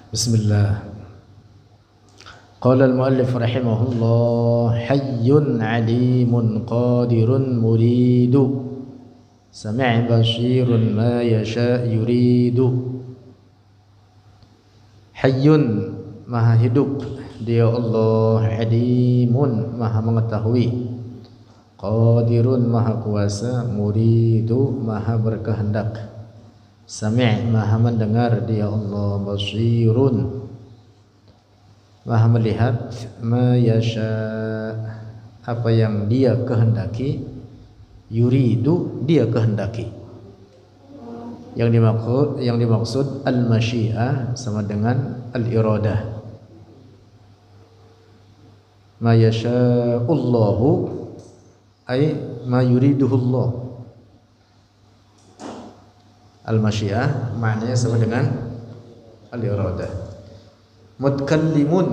Bismillah. Qala al-muallif rahimahullah, hayyun alimun qadirun muridu, sami' basirun ma yasha yuridu. Hayyun, maha hidup dia Allah, alimun, maha mengetahui, qadirun, maha kuasa, muridu, maha berkehendak, sami', maha mendengar dia Allah, basirun, maha melihat, ma yasha, apa yang dia kehendaki, yuridu, dia kehendaki. Yang dimaksud al-masyiah sama dengan al-iradah. Ma yasha'ullahu ay ma yuriduhullah. Al-masyiah maknanya sama dengan al-iradah. Mutkallimun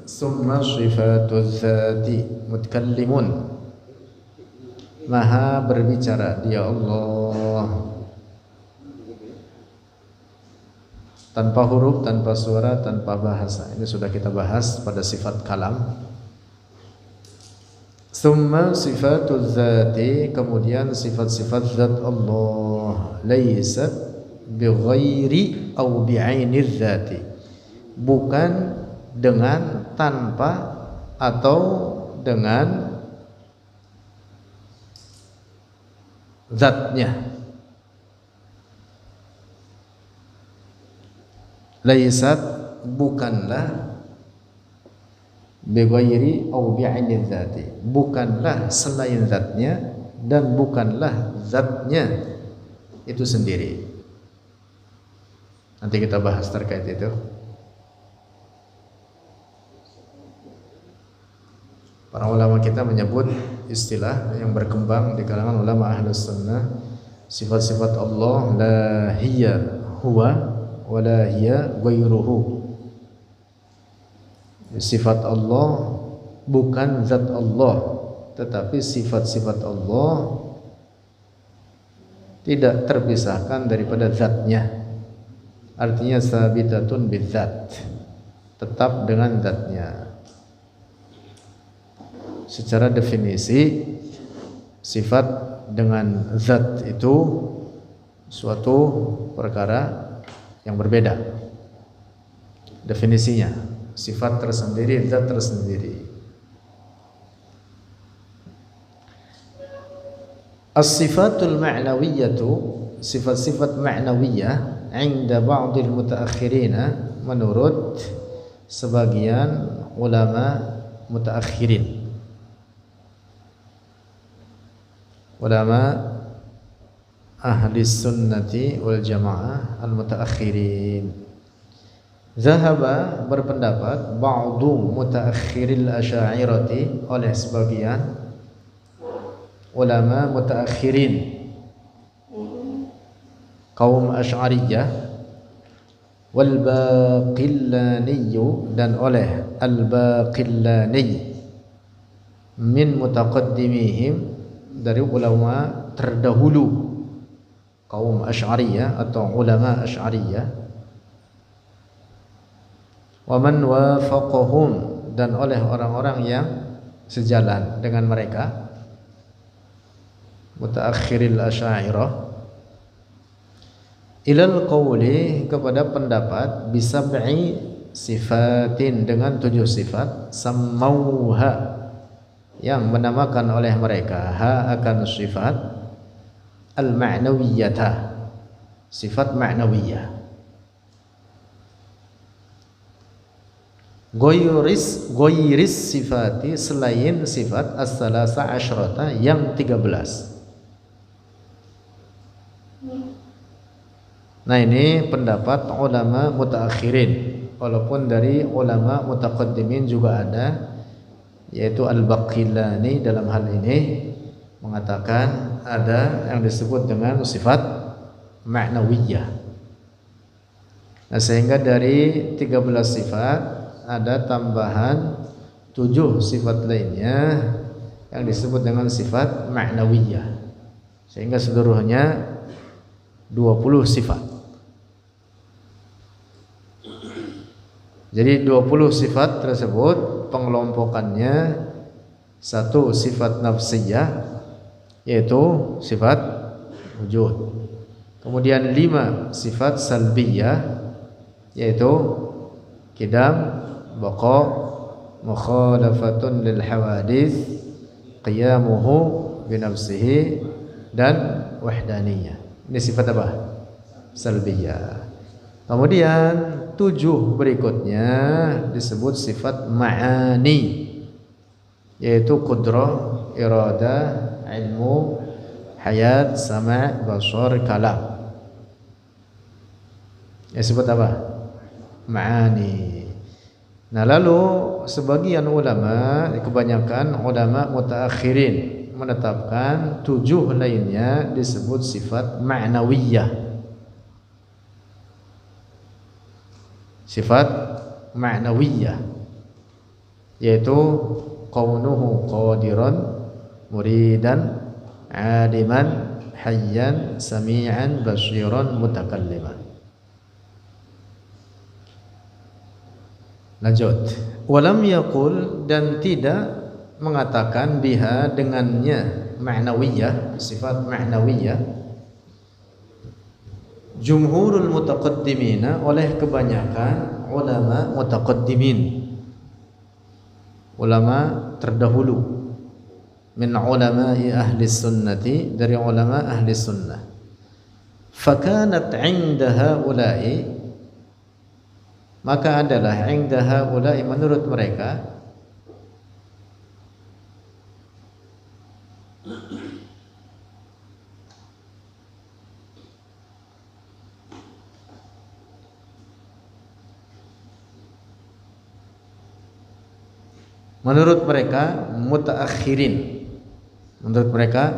summa sifatuz zati. Mutkallimun, maha berbicara dia Allah, tanpa huruf, tanpa suara, tanpa bahasa. Ini sudah kita bahas pada sifat kalam. Summa sifatuz zati, kemudian sifat-sifat zat Allah, laysat bighairi aw bi'ainiz zati, bukan dengan, tanpa, atau dengan zatnya. Laysat, bukanlah, bighairi aw bi'ainiz zati, bukanlah selain zatnya, dan bukanlah zatnya itu sendiri. Nanti kita bahas terkait itu. Para ulama kita menyebut istilah yang berkembang di kalangan ulama ahlus sunnah, sifat-sifat Allah la hiya huwa wa la hiya ghairuhu. Sifat Allah bukan zat Allah, tetapi sifat-sifat Allah tidak terpisahkan daripada zatnya. Artinya sabitatun bidzat, tetap dengan zatnya. Secara definisi, sifat dengan zat itu suatu perkara yang berbeda definisinya. Sifat tersendiri, zat tersendiri. As-sifatul ma'nawiyyatu, sifat-sifat ma'nawiyah, 'inda ba'dil mutaakhirina, menurut sebagian ulama mutaakhirin, ulama ahli sunnati wal jamaah al mutaakhirin. Zahaba, berpendapat, ba'du mutaakhiril asy'ariyati, oleh sebagian ulama mutaakhirin kaum Asy'ariyah, wal Baqillani, dan oleh al-Baqillani, min mutaqaddimihim, dari ulama terdahulu kaum Asy'ariyah atau ulama Asy'ariyah, wa man wafaqahum, dan oleh orang-orang yang sejalan dengan mereka, mutaakhiril asy'ariyah, ilal qawli, kepada pendapat, bisab'i sifatin, dengan 7 sifat, sammauha, yang menamakan oleh mereka ha akan sifat al-ma'nawiyyata, sifat ma'nawiyah. Ghairis sifati, selain sifat as-salasa asyrata, yang 13. Nah, ini pendapat ulama mutaakhirin, walaupun dari ulama mutaqaddimin juga ada, yaitu al-Baqillani dalam hal ini mengatakan ada yang disebut dengan sifat ma'nawiyah. Nah, sehingga dari 13 sifat ada tambahan 7 sifat lainnya yang disebut dengan sifat ma'nawiyah, sehingga seluruhnya 20 sifat. Jadi 20 sifat tersebut pengelompokannya, satu sifat nafsiyah yaitu sifat wujud. Kemudian 5 sifat salbiyah yaitu qidam, baqa, mukhalafatun lil hawadits, qiyamuhu bi nafsihi, dan wahdaniyah. Ini sifat apa? Salbiyah. Kemudian 7 berikutnya disebut sifat ma'ani, yaitu qudrah, iradah, ilmu, hayat, sama', basar, kalam. Disebut apa? Ma'ani. Nah, lalu sebagian ulama, kebanyakan ulama mutaakhirin menetapkan 7 lainnya disebut sifat ma'nawiyah. Sifat ma'nawiyah yaitu kaunuhu qadiran, muridan, aliman, hayyan, sami'an, basiran, mutakalliman. Lanjut. Walam yaqul, dan tidak mengatakan biha dengannya ma'nawiyah, sifat ma'nawiyah, jumhurul mutaqaddimina, oleh kebanyakan ulama mutaqaddimin, ulama terdahulu, min ulama'i ahli sunnati, dari ulama ahli sunnah. Fakanat 'inda haula'i, maka adalah 'inda haula'i menurut mereka,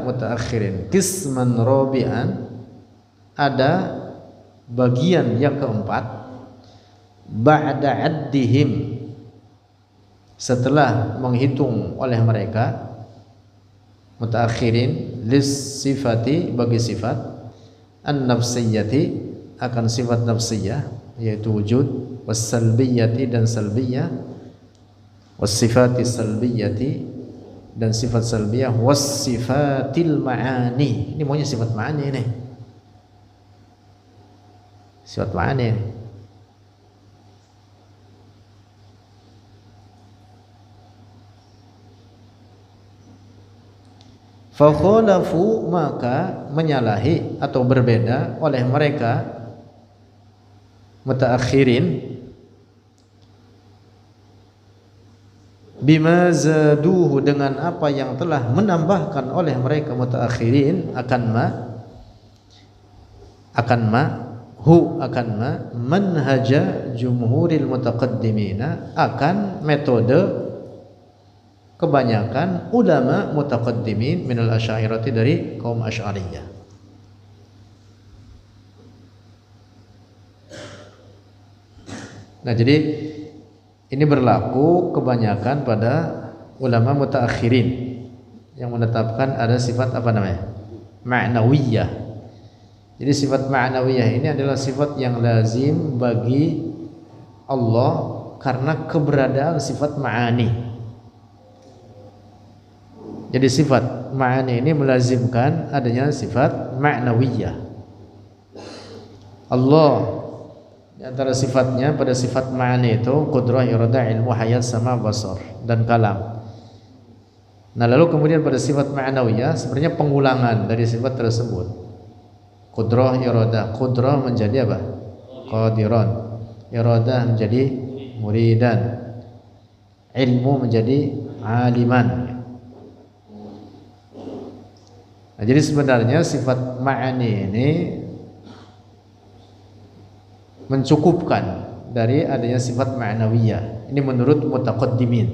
mutaakhirin, qisman rabi'an, ada bagian yang keempat, ba'da addihim, setelah menghitung oleh mereka mutaakhirin, lis sifati, bagi sifat, an-nafsiyyati, akan sifat nafsiyah yaitu wujud, was salbiyati, dan salbiyah, wasifati salbiyati, dan sifat salbiyah, wasifatil ma'ani. Ini maunya sifat ma'ani ini. Sifat ma'ani ini. Fakhalafu, maka menyalahi atau berbeda oleh mereka mutaakhirin, bima zaduhu, dengan apa yang telah menambahkan oleh mereka mutaakhirin, akan manhaja jumhuril mutaqaddimina, akan metode kebanyakan ulama mutaqaddimin minal asy'ariyati, dari kaum Asy'ariyah. Nah, jadi ini berlaku kebanyakan pada ulama mutaakhirin yang menetapkan ada sifat apa namanya? Ma'nawiyah. Jadi sifat ma'nawiyah ini adalah sifat yang lazim bagi Allah karena keberadaan sifat ma'ani. Jadi sifat ma'ani ini melazimkan adanya sifat ma'nawiyah. Allah di antara sifatnya, pada sifat ma'ani itu qudrah, iradah, ilmu, hayat, sama, basar, dan kalam. Nah, lalu kemudian pada sifat ma'nawiyah sebenarnya pengulangan dari sifat tersebut. Qudrah, iradah, qudrah menjadi apa? Qadiran. Iradah menjadi muridan. Ilmu menjadi aliman. Nah, jadi sebenarnya sifat ma'ani ini mencukupkan dari adanya sifat ma'nawiyah. Ini menurut mutaqaddimin,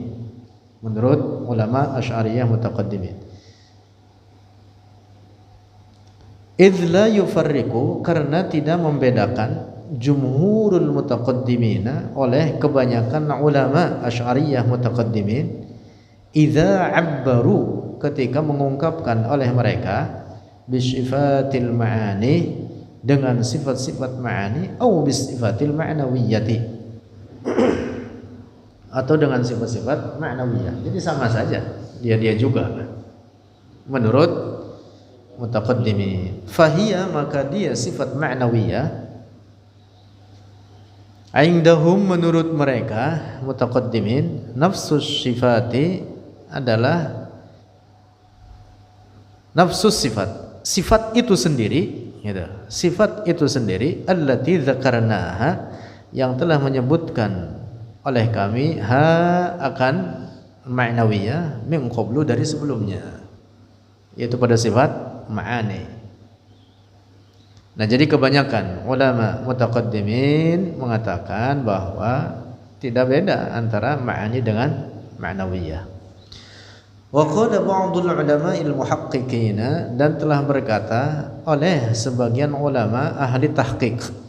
menurut ulama Asy'ariyah mutaqaddimin. Idz la yufarriqu, karena tidak membedakan, jumhurul mutaqaddimina, oleh kebanyakan ulama Asy'ariyah mutaqaddimin, idza 'abbaru, ketika mengungkapkan oleh mereka, bisifatil ma'ani, dengan sifat-sifat ma'ani, atau bisifatil ma'nawiyyati, atau dengan sifat-sifat ma'nawiyah. Jadi sama saja, dia juga menurut mutaqaddimin. Fahiya, maka dia sifat ma'nawiyah, indahum, menurut mereka mutaqaddimin, nafsus sifati adalah nafsus sifat itu sendiri, gitu. Sifat itu sendiri, allati dzakarnaha, yang telah menyebutkan oleh kami, akan ma'nawiyah, min qablu, dari sebelumnya, yaitu pada sifat ma'ani. Nah, jadi kebanyakan ulama mutaqaddimin mengatakan bahwa tidak beda antara ma'ani dengan ma'nawiyah. Wa qala ba'dul ulama'il muhaqqiqin, dan telah berkata oleh sebagian ulama ahli tahqiq,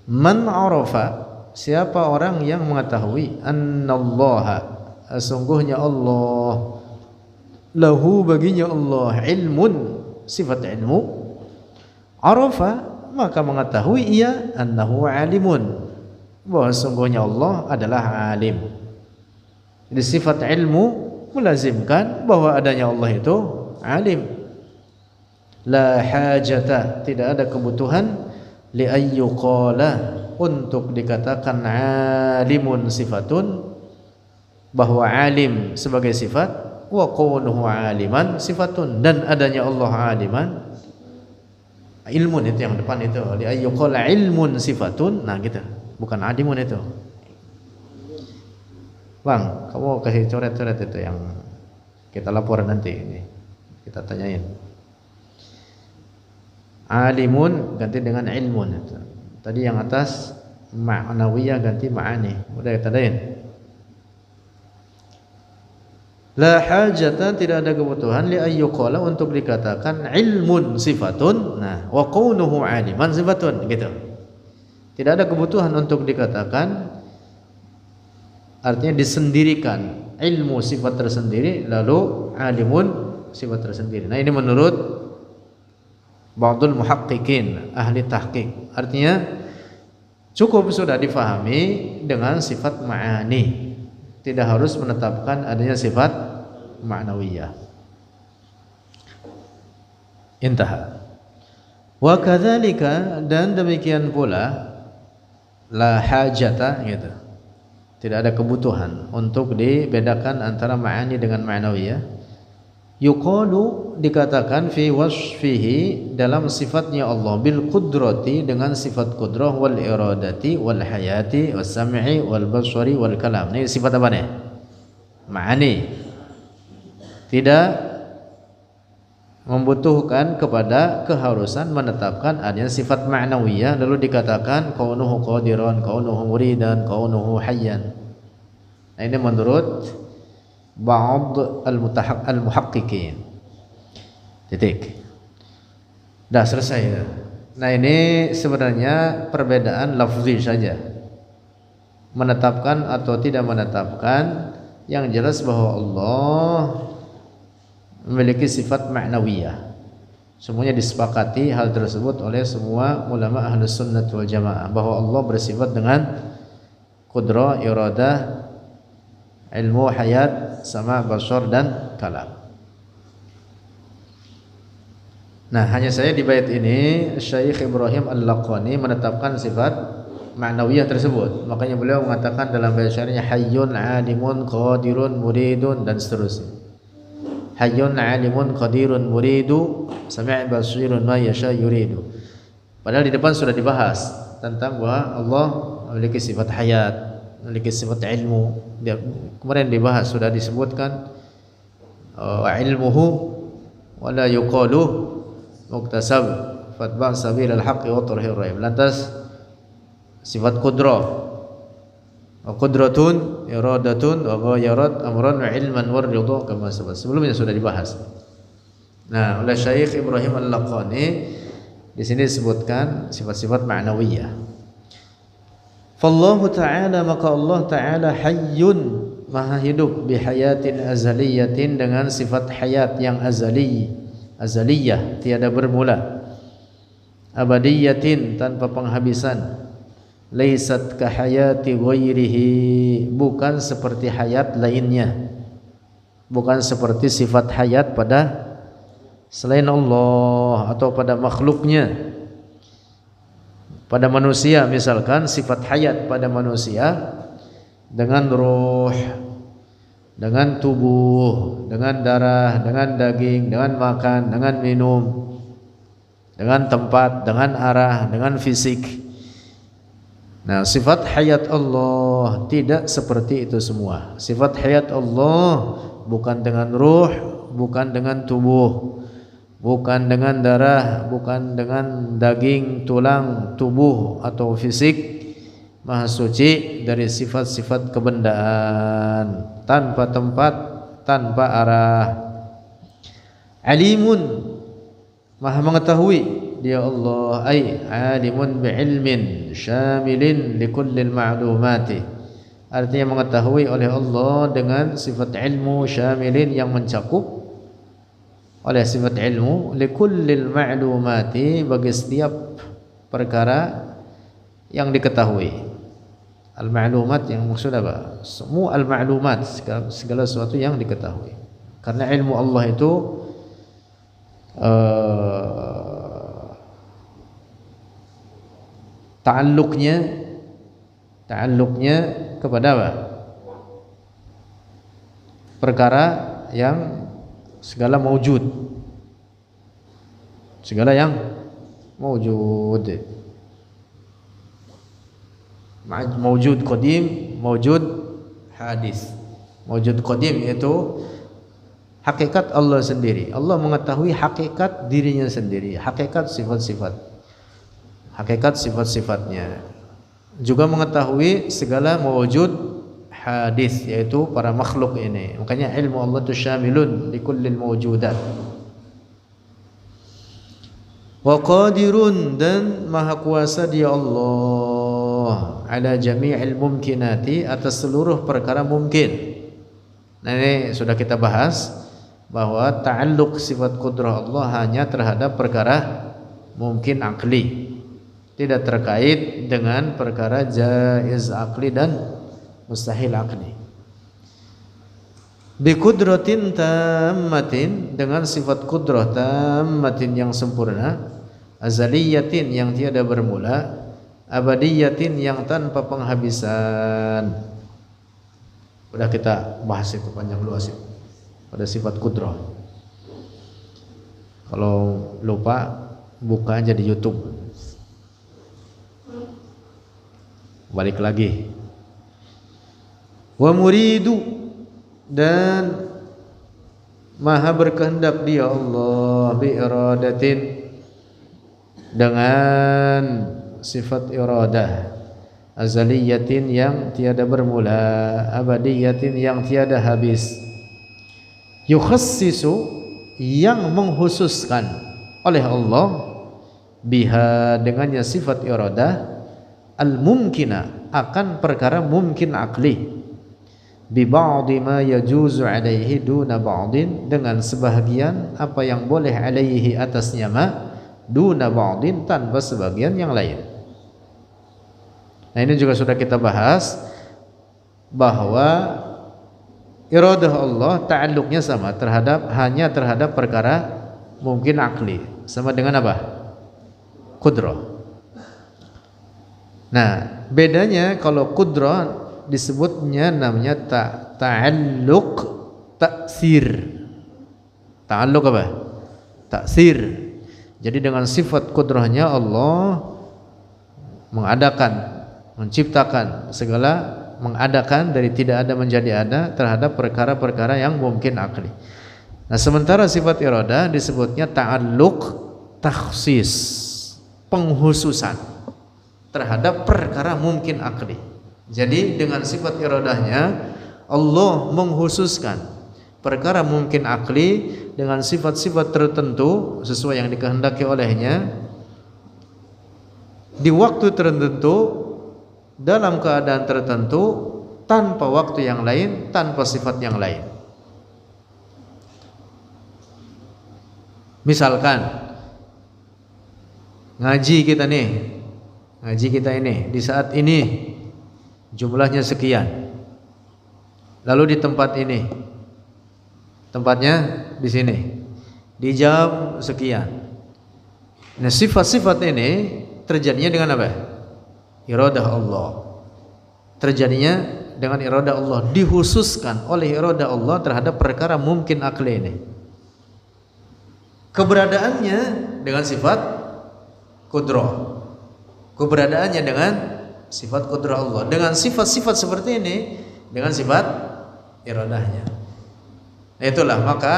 man arafa, siapa orang yang mengetahui, annallaha, sesungguhnya Allah, lahu, baginya Allah, ilmun, sifat ilmu, arafa, maka mengetahui ia, annahu alimun, bahwa sesungguhnya Allah adalah alim. Jadi sifat ilmu melazimkan bahwa adanya Allah itu alim. La hajata, tidak ada kebutuhan, li ayyuqala, untuk dikatakan alimun sifatun, bahwa alim sebagai sifat, wa qawnuhu aliman sifatun, dan adanya Allah aliman, ilmun itu yang depan itu, li ayyuqala ilmun sifatun, nah gitu, bukan alimun itu. Bang, kamu kasih coret-coret itu yang kita laporan nanti, ini kita tanyain. Alimun ganti dengan ilmun itu. Tadi yang atas ma'nawiyah ganti ma'ani, udah kita tanyain. La hajata, tidak ada kebutuhan, li ayyuqala, untuk dikatakan ilmun sifatun, nah wa qawnuhu aliman sifatun, gitu. Tidak ada kebutuhan untuk dikatakan, artinya disendirikan ilmu sifat tersendiri, lalu alimun sifat tersendiri. Nah, ini menurut ba'dul muhaqqiqin, ahli tahqiq. Artinya cukup sudah difahami dengan sifat ma'ani, tidak harus menetapkan adanya sifat ma'nawiyah. Intaha. Wa kadzalika, dan demikian pula, la hajata, gitu. Tidak ada kebutuhan untuk dibedakan antara ma'ani dengan ma'nawiyah. Yuqalu, dikatakan, fi wasfihi, dalam sifatnya Allah, bil qudrati, dengan sifat qudrah, wal iradati, wal hayati, was sam'i, wal basari, wal kalam. Ini sifat apa nih? Ma'ani. Tidak membutuhkan kepada keharusan menetapkan adanya sifat ma'nawiyah, lalu dikatakan kaunuhu qadiran, kaunuhu muridan, kaunuhu hayyan. Nah, ini menurut ba'd al-muhaqqiqin. Titik. Dah selesai. Nah, ini sebenarnya perbedaan lafzi saja, menetapkan atau tidak menetapkan. Yang jelas bahwa Allah memiliki sifat ma'nawiyah. Semuanya disepakati hal tersebut oleh semua ulama ahlus sunnah wal jamaah, bahwa Allah bersifat dengan qudrah, iradah, ilmu, hayat, sama, basar, dan kalam. Nah, hanya saya di bait ini Syekh Ibrahim Al-Laqani menetapkan sifat ma'nawiyah tersebut. Makanya beliau mengatakan dalam bait syairnya, hayyun, alimun, qadirun, muridun, dan seterusnya. Hayyun, alimun, qadirun, muridu, sami', basirun, ma yasha yuridu. Padahal di depan sudah dibahas tentang bahwa Allah memiliki sifat hayat, memiliki sifat ilmu. Kemarin dibahas, sudah disebutkan ilmuhu wala yuqalu muktasab fatba' sabilal haqqi wa turhir raib. Lantas sifat qudrah, wa qudratun, iradatun, wa ghayarat, amran, wa ilman, wa ridha, kama sebelumnya sudah dibahas. Nah, oleh Syekh Ibrahim Al-Laqani di sini disebutkan sifat-sifat ma'nawiyah. Fallahu ta'ala, maka Allah ta'ala hayyun, maha hidup, bihayatin azaliyatin, dengan sifat hayat yang azaliyah, tiada bermula, abadiyatin, tanpa penghabisan, laisat kahayati ghairihi, bukan seperti hayat lainnya, bukan seperti sifat hayat pada selain Allah atau pada makhluknya. Pada manusia misalkan sifat hayat pada manusia dengan ruh, dengan tubuh, dengan darah, dengan daging, dengan makan, dengan minum, dengan tempat, dengan arah, dengan fisik. Nah, sifat hayat Allah tidak seperti itu semua. Sifat hayat Allah bukan dengan ruh, bukan dengan tubuh, bukan dengan darah, bukan dengan daging, tulang, tubuh atau fisik. Maha suci dari sifat-sifat kebendaan, tanpa tempat, tanpa arah. Alimun, maha mengetahui dia Allah, ay alimun bi'ilmin syamilin likullil ma'lumati, artinya mengetahui oleh Allah dengan sifat ilmu syamilin yang mencakup, oleh sifat ilmu likullil ma'lumati, bagi setiap perkara yang diketahui. Al-ma'lumat yang maksud apa? Semua al-ma'lumat, segala sesuatu yang diketahui. Karena ilmu Allah itu ta'alluqnya kepada apa? Perkara yang segala maujud, segala yang maujud. Maujud qadim, maujud hadis. Maujud qadim yaitu hakikat Allah sendiri. Allah mengetahui hakikat dirinya sendiri, hakikat sifat-sifat, hakikat sifat-sifatnya. Juga mengetahui segala maujud hadis, yaitu para makhluk ini. Makanya ilmu Allah itu syamilun likullil mawjudat. Wa qadirun, dan maha kuasa dia Allah ala jami'il mumkinati, atas seluruh perkara mungkin. Nah, ini sudah kita bahas bahwa ta'alluq sifat qudrah Allah hanya terhadap perkara mungkin akli, tidak terkait dengan perkara jaiz akli dan mustahil akli. Bi qudratin tammatin, dengan sifat qudrah tammatin yang sempurna, azaliyatin yang tiada bermula, abadiyatin yang tanpa penghabisan. Udah kita bahas itu panjang luas itu pada sifat qudrah. Kalau lupa buka aja di YouTube, balik lagi. Wa muridu, dan maha berkehendak dia Allah bi iradatin, dengan sifat iradah, azaliyatin yang tiada bermula, abadiyatin yang tiada habis, yukhassisu yang menghususkan oleh Allah, biha dengannya sifat iradah, al-mumkina akan perkara mungkin akli, bi ba'di ma yajuzu alaihi duna ba'din, dengan sebahagian apa yang boleh alaihi atasnya ma, duna ba'din tanpa sebagian yang lain. Nah, ini juga sudah kita bahas bahwa iradah Allah ta'alluqnya sama terhadap, hanya terhadap perkara mungkin akli, sama dengan apa? Qudrah. Nah, bedanya kalau qudrah disebutnya namanya ta'alluq taksir. Ta'alluq apa? Taksir. Jadi dengan sifat qudrahnya Allah mengadakan, menciptakan segala, mengadakan dari tidak ada menjadi ada terhadap perkara-perkara yang mungkin akli. Nah, sementara sifat iradah disebutnya ta'alluq takhsis, penghususan terhadap perkara mungkin akli. Jadi dengan sifat iradahnya Allah menghususkan perkara mungkin akli dengan sifat-sifat tertentu sesuai yang dikehendaki olehnya di waktu tertentu, dalam keadaan tertentu, tanpa waktu yang lain, tanpa sifat yang lain. Misalkan ngaji kita nih, ngaji kita ini di saat ini jumlahnya sekian. Lalu di tempat ini, tempatnya di sini, di jam sekian. Nah, sifat-sifat ini terjadinya dengan apa? Iradah Allah. Terjadinya dengan iradah Allah, dikhususkan oleh iradah Allah terhadap perkara mungkin akli ini. Keberadaannya dengan sifat qudrah. Keberadaannya dengan sifat qudrah Allah. Dengan sifat-sifat seperti ini, dengan sifat iradahnya. Nah, itulah maka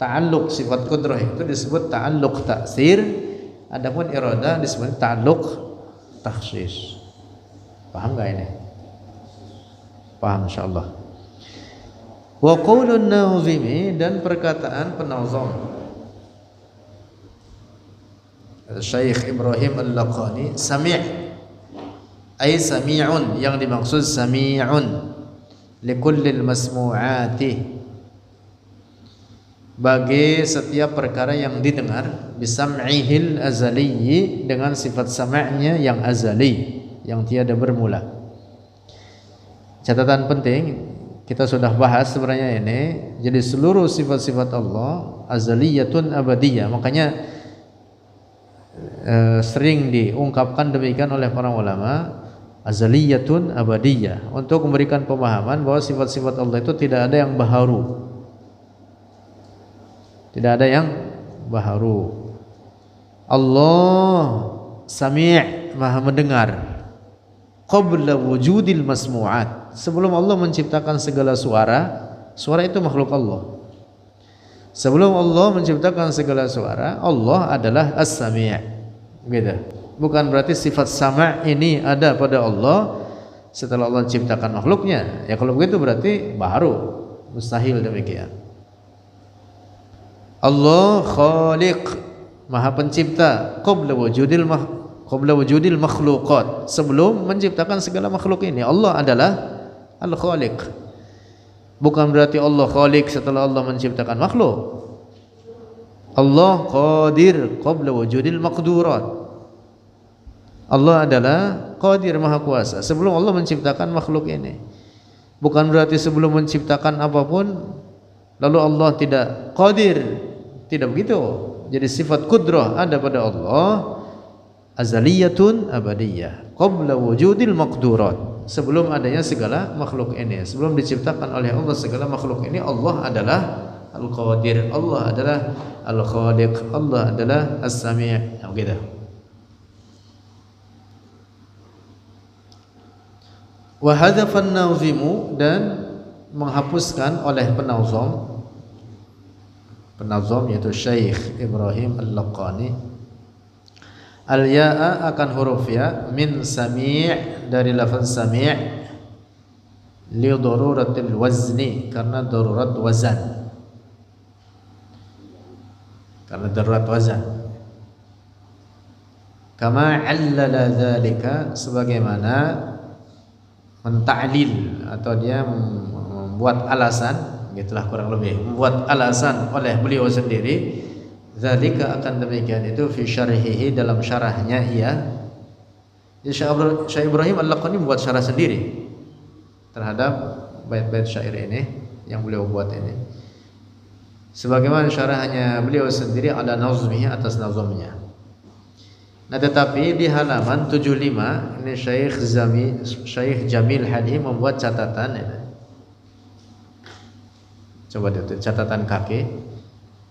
ta'alluq sifat qudrah itu disebut ta'alluq taksir. Adapun iradah disebut ta'alluq takhsis. Paham enggak ini? Paham insyaallah. Wa qaulun nazimi, dan perkataan penazam Syekh Ibrahim Al-Laqani, sami' ay sami'un, yang dimaksud sami'un likullil masmu'ati, bagi setiap perkara yang didengar, bisam'ihil azaliyyi, dengan sifat sama'nya yang azali, yang tiada bermula. Catatan penting, kita sudah bahas sebenarnya ini. Jadi seluruh sifat-sifat Allah azaliyatun abadiyah. Makanya sering diungkapkan demikian oleh para ulama, azaliyatun abadiyah, untuk memberikan pemahaman bahwa sifat-sifat Allah itu tidak ada yang baharu. Tidak ada yang baharu. Allah sami', maha mendengar, qabla wujudil masmu'at, sebelum Allah menciptakan segala suara. Suara itu makhluk Allah. Sebelum Allah menciptakan segala suara, Allah adalah as-sami'. Gitu. Bukan berarti sifat sama' ini ada pada Allah setelah Allah menciptakan makhluknya. Ya kalau begitu berarti baru, mustahil demikian. Allah khaliq, maha pencipta, qabla wujudil makhluqat, sebelum menciptakan segala makhluk ini. Allah adalah al-khaliq. Bukan berarti Allah khaliq setelah Allah menciptakan makhluk. Allah qadir qabla wujudil maqdurat. Allah adalah qadir, maha kuasa, sebelum Allah menciptakan makhluk ini. Bukan berarti sebelum menciptakan apapun lalu Allah tidak qadir. Tidak begitu. Jadi sifat qudrah ada pada Allah azaliyatun abadiyah qabla wujudil maqdurat, sebelum adanya segala makhluk ini, sebelum diciptakan oleh Allah segala makhluk ini. Allah adalah al-qadir, Allah adalah al-khaliq, Allah adalah as-sami'. Begitu. Wa hadhafa an-nazimu, dan menghapuskan oleh penazam yaitu Syekh Ibrahim Al-Laqani, al-ya'a, akan huruf ya, min sami', dari lafaz sami', li daruratil wazni, karena darurat wazan, kama 'allala dzalika, sebagaimana menta'lil atau dia membuat alasan, gitulah kurang lebih, membuat alasan oleh beliau sendiri. Dzalika, akan demikian itu, fi syarhihi, dalam syarahnya ia. Syekh Ibrahim Al-Laqani membuat syarah sendiri terhadap bait-bait syair ini yang beliau buat ini, sebagaimana syarahnya beliau sendiri ala nazmihi, atas nazamnya. Nah, tetapi di halaman 75 ini Syekh Jamil Halim membuat catatan ini. Coba lihat catatan kaki,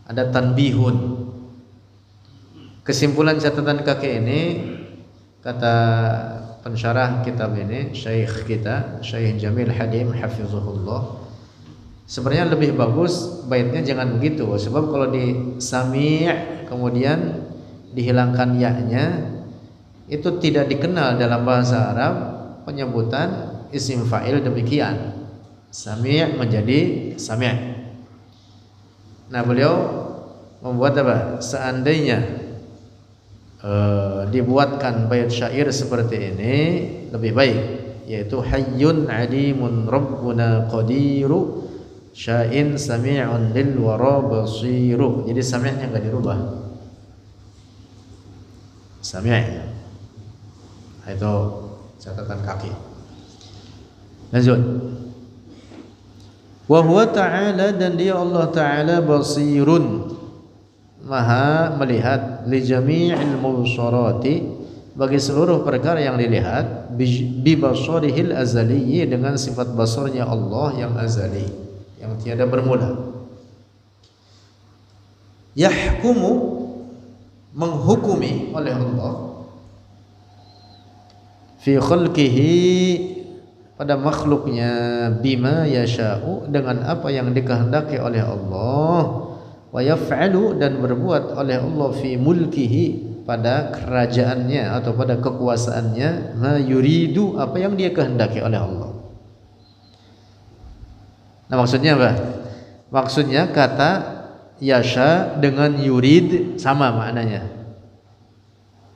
ada tanbihun. Kesimpulan catatan kaki ini, kata pensyarah kitab ini, Syekh kita, Syekh Jamil Halim hafizahullah, sebenarnya lebih bagus baitnya jangan begitu. Sebab kalau di sami' kemudian dihilangkan ya-nya, itu tidak dikenal dalam bahasa Arab penyebutan isim fa'il demikian. Sami' menjadi sami'. Nah, beliau membuat apa? Seandainya dibuatkan bait syair seperti ini lebih baik, yaitu hayyun alimun rabbuna qadiru sya'in sami'un lil wara basiru. Jadi sami'nya enggak dirubah. Sami'. Itu catatan kaki. Lanjut. Wa huwa ta'ala, dan dia Allah Ta'ala basirun, maha melihat, li jami'il mubsarati, bagi seluruh perkara yang dilihat, bi basarihil azali, dengan sifat basarnya Allah yang azali, yang tiada bermula. Yahkumu, menghukumi oleh Allah, fi khalqihi, pada makhluknya, bima yasha'u, dengan apa yang dikehendaki oleh Allah, wa yaf'alu, dan berbuat oleh Allah, fi mulkihi, pada kerajaannya atau pada kekuasaannya, ma yuridu, apa yang dia kehendaki oleh Allah. Nah, maksudnya apa? Maksudnya kata yasha dengan yurid sama maknanya,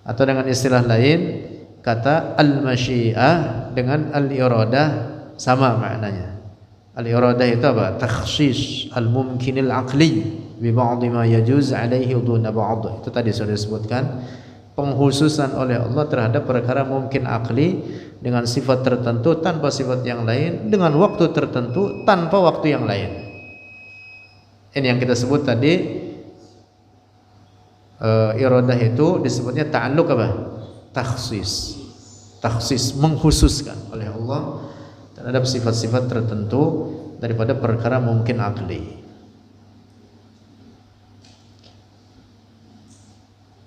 atau dengan istilah lain kata al-masyiah dengan al-iradah sama maknanya. Al-iradah itu apa? Takhsis al-mumkinil aqli bi ba'd ma yajuz alaihi duna ba'd. Itu tadi sudah disebutkan, penghususan oleh Allah terhadap perkara mungkin akli dengan sifat tertentu tanpa sifat yang lain, dengan waktu tertentu tanpa waktu yang lain. Ini yang kita sebut tadi, iradah itu disebutnya ta'alluq apa? Takhsis, mengkhususkan oleh Allah terhadap sifat-sifat tertentu daripada perkara mungkin akli.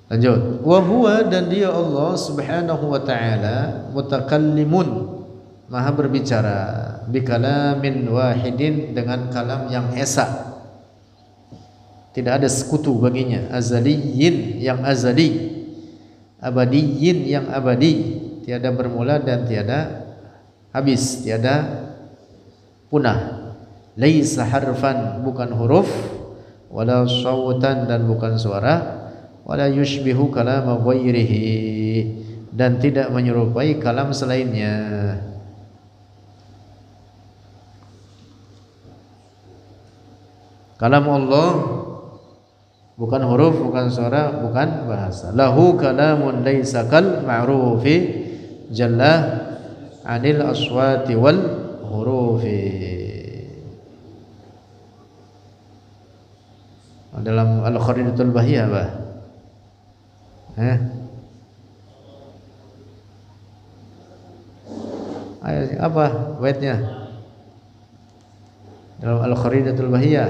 Lanjut. Wa huwa, dan dia Allah Subhanahu wa ta'ala mutakallimun, maha berbicara, bi kalamin wahidin, dengan kalam yang esa, tidak ada sekutu baginya, azaliyin, yang azali, abadiyin, yang abadi, tiada bermula dan tiada habis, tiada punah. Laisa harfan, bukan huruf, wala sautan, dan bukan suara, wala yushbihu kalama ghairihi, dan tidak menyerupai kalam selainnya. Kalam Allah bukan huruf, bukan suara, bukan bahasa. Lahu kalamun laisa kal ma'rufi jalla anil aswati wal hurufi. Dalam Al-Kharidatul Bahiyah apa baitnya dalam Al-Kharidatul Bahiyah?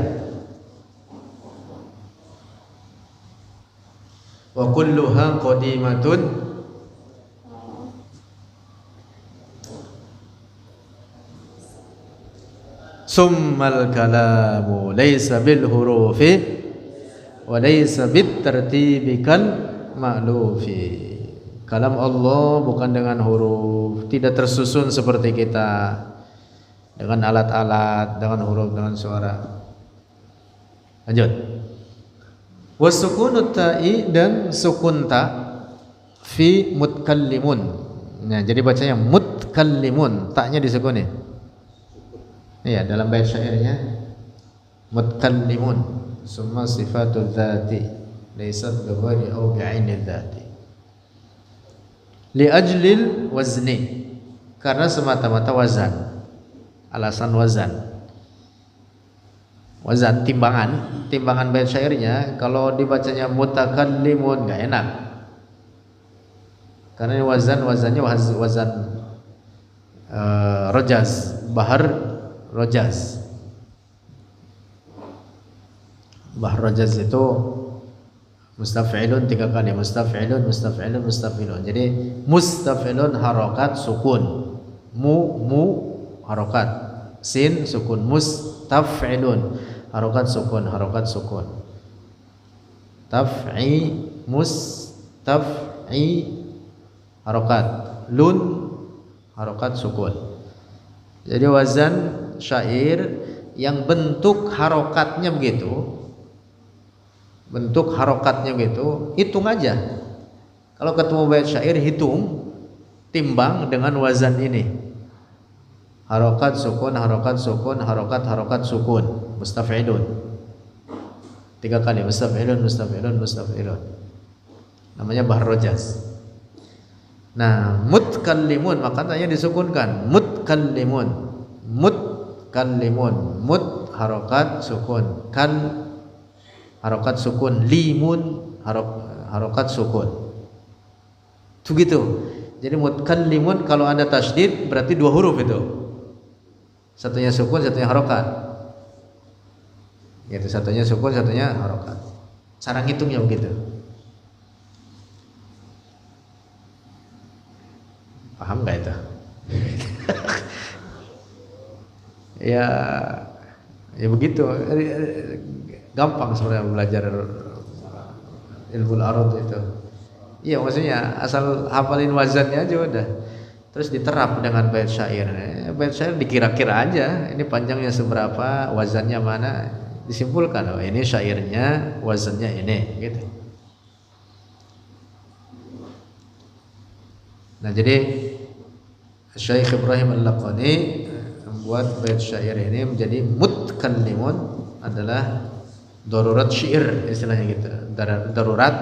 Wa kulluha qadimatun summal kalamu laysa bil hurufi wa laysa bit tartibi kal ma'lufi. Kalam Allah bukan dengan huruf, tidak tersusun seperti kita dengan alat-alat, dengan huruf, dengan suara. Lanjut. Wasukunut ta'i, dan sukun ta fi mutkallimun. Nah, jadi bacanya mutkallimun, ta'nya disukuni. Iya, dalam bait syairnya mutkallimun, summa sifatul dzati laysat bi ghairi aw bi 'ainil dzati. Li ajlil wazni, karena semata-mata wazan, alasan wazan. Wazan, timbangan bait syairnya kalau dibacanya mutakallimun enggak enak. Karena wazannya wazan rojaz, bahar rojaz. Bahar rojaz itu mustaf'ilun 3 kali, mustaf'ilun. Jadi mustaf'ilun harokat sukun, mu harokat, sin sukun, mustaf'ilun harokat sukun, taf'i mustaf'i harokat, lun harokat sukun. Jadi wazan syair yang bentuk harokatnya begitu, hitung aja. Kalau ketemu bait syair, hitung, timbang dengan wazan ini. Harokat sukun, harokat sukun, mustaf'ilun 3 kali, mustaf'ilun. Namanya bahar rojaz. Nah, mutkallimun makanya disukunkan. Mutkallimun. Mutkallimun. Mut harokat sukun. Kal harokat sukun. Limun harokat sukun. Itu gitu. Jadi mutkallimun kalau ada tasydid berarti dua huruf itu. Satunya sukun, satunya harokat. Gitu, satunya sukun, satunya harokat. Cara ngitungnya begitu. Paham nggak itu? ya begitu. Gampang sebenarnya belajar ilmu arud itu. Iya, maksudnya asal hafalin wazannya aja udah. Terus diterap dengan bait syair. Bait syair dikira-kira aja, ini panjangnya seberapa, wazannya mana, disimpulkan, oh ini syairnya, wazannya ini, gitu. Nah, jadi Syekh Ibrahim Al-Laqani membuat bait syair ini menjadi mutkallimun, adalah darurat syair istilahnya gitu. Darurat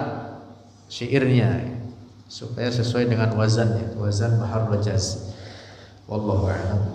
syairnya supaya sesuai dengan wazannya, wazan bahar rajaz. Wallahu a'lam.